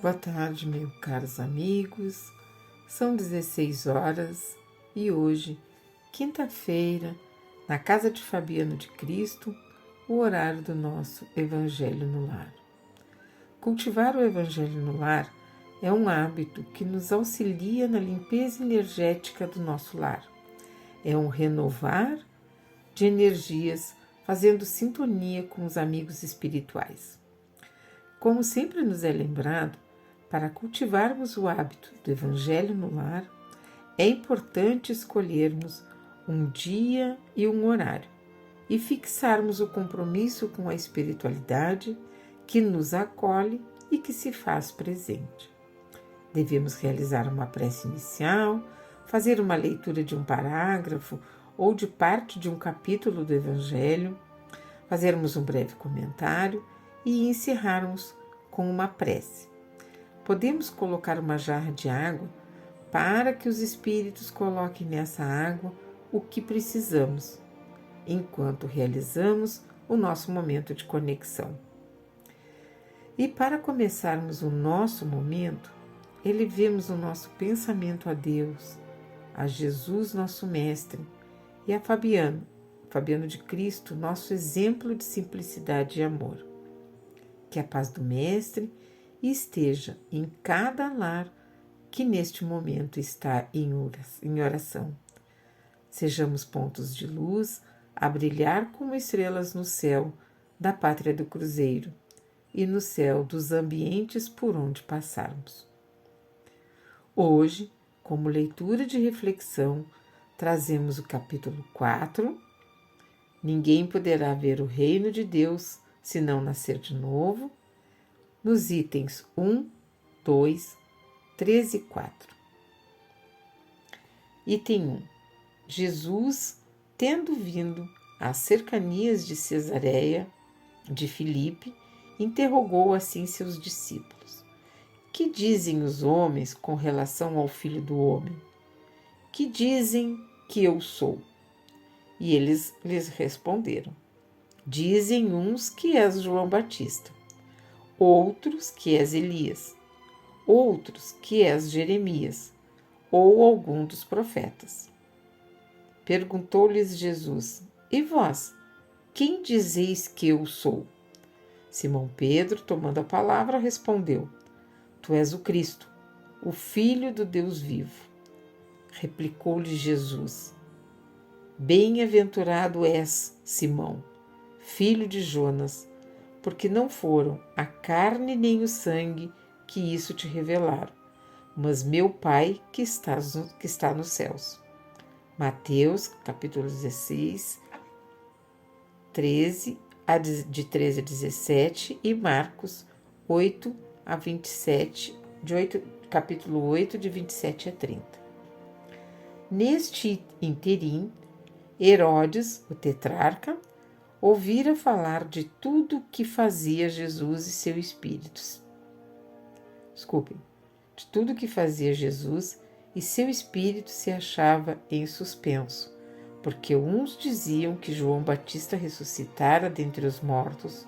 Boa tarde, meus caros amigos. São 16 horas e hoje, quinta-feira, na casa de Fabiano de Cristo, o horário do nosso Evangelho no Lar. Cultivar o Evangelho no Lar é um hábito que nos auxilia na limpeza energética do nosso lar. É um renovar de energias, fazendo sintonia com os amigos espirituais. Como sempre nos é lembrado, para cultivarmos o hábito do Evangelho no lar, é importante escolhermos um dia e um horário e fixarmos o compromisso com a espiritualidade que nos acolhe e que se faz presente. Devemos realizar uma prece inicial, fazer uma leitura de um parágrafo ou de parte de um capítulo do Evangelho, fazermos um breve comentário e encerrarmos com uma prece. Podemos colocar uma jarra de água para que os espíritos coloquem nessa água o que precisamos, enquanto realizamos o nosso momento de conexão. E para começarmos o nosso momento, elevemos o nosso pensamento a Deus, a Jesus, nosso Mestre, e a Fabiano de Cristo, nosso exemplo de simplicidade e amor. Que a paz do Mestre esteja em cada lar que neste momento está em oração. Sejamos pontos de luz a brilhar como estrelas no céu da pátria do Cruzeiro e no céu dos ambientes por onde passarmos. Hoje, como leitura de reflexão, trazemos o capítulo 4. Ninguém poderá ver o reino de Deus se não nascer de novo, nos itens 1, 2, 3 e 4. Item 1. Jesus, tendo vindo às cercanias de Cesareia de Filipe, interrogou assim seus discípulos: Que dizem os homens com relação ao Filho do Homem? Que dizem que eu sou? E eles lhes responderam: Dizem uns que és João Batista, outros que és Elias, outros que és Jeremias, ou algum dos profetas. Perguntou-lhes Jesus: E vós, quem dizeis que eu sou? Simão Pedro, tomando a palavra, respondeu: Tu és o Cristo, o Filho do Deus vivo. Replicou-lhe Jesus: Bem-aventurado és, Simão, filho de Jonas, porque não foram a carne nem o sangue que isso te revelaram, mas meu Pai que está nos céus. Mateus, capítulo 16, de 13 a 17 e Marcos 8 a 27, capítulo 8, de 27 a 30. Neste interim, Herodes, o tetrarca, ouvira falar de tudo o que fazia Jesus e seu espírito. De tudo o que fazia Jesus e seu espírito se achava em suspenso, porque uns diziam que João Batista ressuscitara dentre os mortos,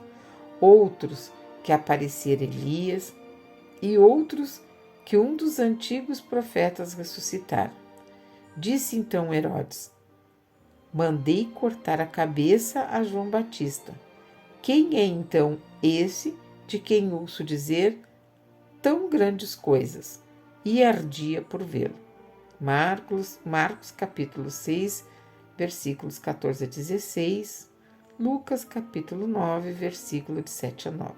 outros que aparecera Elias e outros que um dos antigos profetas ressuscitara. Disse então Herodes: Mandei cortar a cabeça a João Batista. Quem é então esse de quem ouço dizer tão grandes coisas? E ardia por vê-lo. Marcos capítulo 6, versículos 14 a 16, Lucas capítulo 9, versículo de 7 a 9.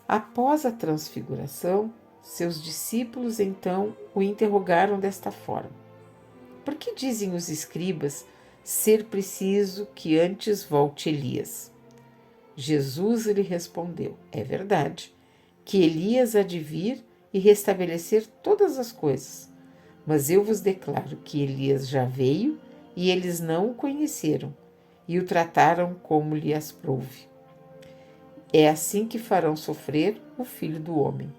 Após a transfiguração, seus discípulos então o interrogaram desta forma: Por que dizem os escribas ser preciso que antes volte Elias? Jesus lhe respondeu: É verdade que Elias há de vir e restabelecer todas as coisas, mas eu vos declaro que Elias já veio e eles não o conheceram e o trataram como lhe aprouve. É assim que farão sofrer o Filho do Homem.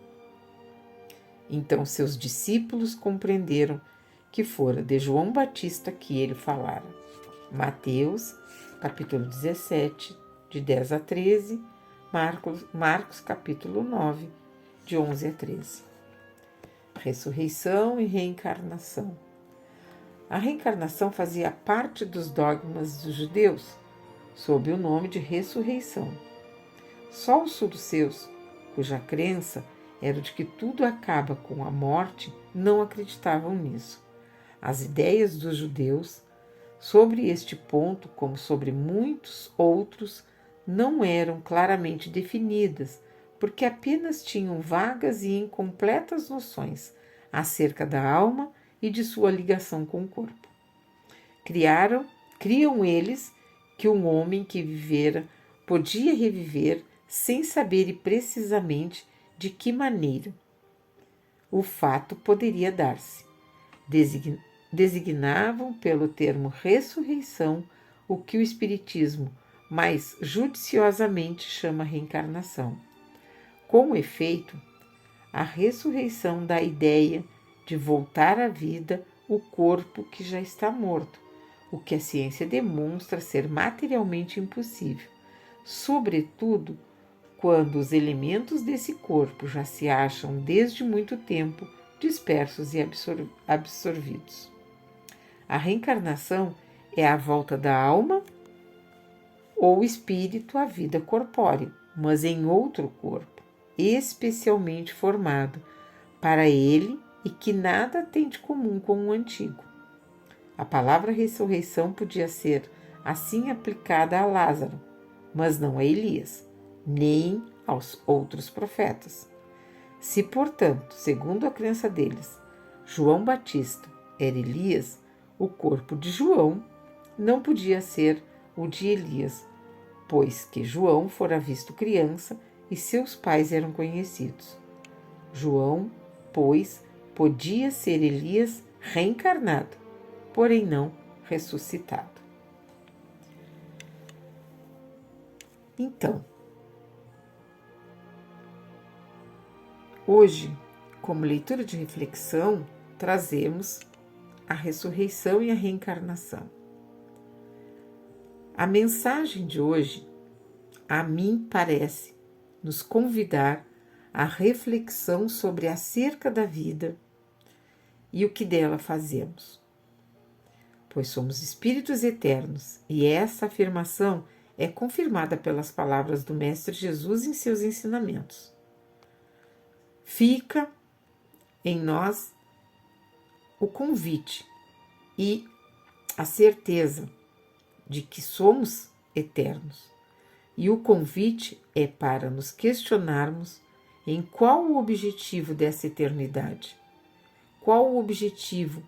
Então seus discípulos compreenderam que fora de João Batista que ele falara. Mateus, capítulo 17, de 10 a 13, Marcos capítulo 9, de 11 a 13. Ressurreição e reencarnação. A reencarnação fazia parte dos dogmas dos judeus, sob o nome de ressurreição. Só os saduceus, cuja crença era de que tudo acaba com a morte, não acreditavam nisso. As ideias dos judeus sobre este ponto, como sobre muitos outros, não eram claramente definidas, porque apenas tinham vagas e incompletas noções acerca da alma e de sua ligação com o corpo. Criam eles que um homem que vivera podia reviver sem saber precisamente de que maneira o fato poderia dar-se. Designavam pelo termo ressurreição o que o Espiritismo mais judiciosamente chama reencarnação. Com efeito, a ressurreição dá a ideia de voltar à vida o corpo que já está morto, o que a ciência demonstra ser materialmente impossível, sobretudo quando os elementos desse corpo já se acham desde muito tempo dispersos e absorvidos. A reencarnação é a volta da alma ou espírito à vida corpórea, mas em outro corpo, especialmente formado para ele e que nada tem de comum com o antigo. A palavra ressurreição podia ser assim aplicada a Lázaro, mas não a Elias, nem aos outros profetas. Se, portanto, segundo a crença deles, João Batista era Elias, o corpo de João não podia ser o de Elias, pois que João fora visto criança e seus pais eram conhecidos. João, pois, podia ser Elias reencarnado, porém não ressuscitado. Então, hoje, como leitura de reflexão, trazemos a ressurreição e a reencarnação. A mensagem de hoje, a mim parece, nos convidar à reflexão sobre acerca da vida e o que dela fazemos. Pois somos espíritos eternos e essa afirmação é confirmada pelas palavras do Mestre Jesus em seus ensinamentos. Fica em nós o convite e a certeza de que somos eternos. E o convite é para nos questionarmos em qual o objetivo dessa eternidade. Qual o objetivo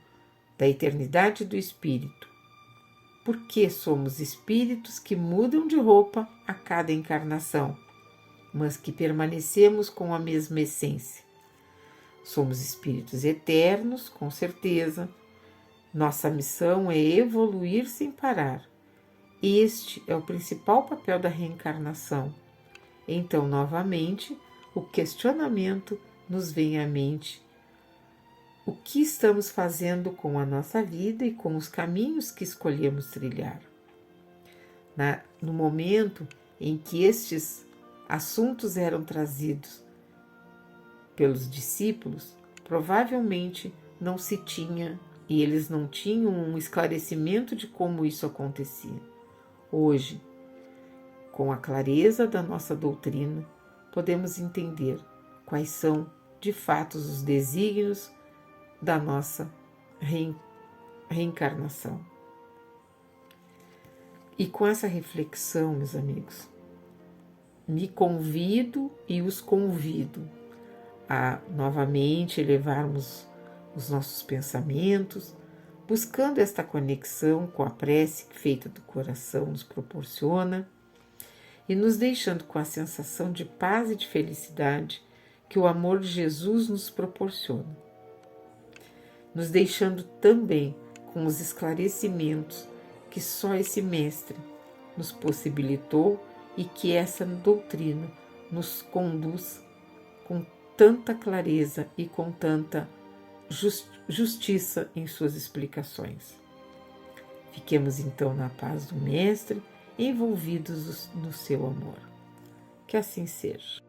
da eternidade do espírito? Por que somos espíritos que mudam de roupa a cada encarnação, mas que permanecemos com a mesma essência? Somos espíritos eternos, com certeza. Nossa missão é evoluir sem parar. Este é o principal papel da reencarnação. Então, novamente, o questionamento nos vem à mente. O que estamos fazendo com a nossa vida e com os caminhos que escolhemos trilhar? No momento em que estes assuntos eram trazidos pelos discípulos, provavelmente não se tinha e eles não tinham um esclarecimento de como isso acontecia. Hoje, com a clareza da nossa doutrina, podemos entender quais são, de fato, os desígnios da nossa reencarnação. E com essa reflexão, meus amigos, me convido e os convido a novamente elevarmos os nossos pensamentos, buscando esta conexão com a prece feita do coração nos proporciona e nos deixando com a sensação de paz e de felicidade que o amor de Jesus nos proporciona. Nos deixando também com os esclarecimentos que só esse Mestre nos possibilitou e que essa doutrina nos conduz com tanta clareza e com tanta justiça em suas explicações. Fiquemos então na paz do Mestre, envolvidos no seu amor. Que assim seja.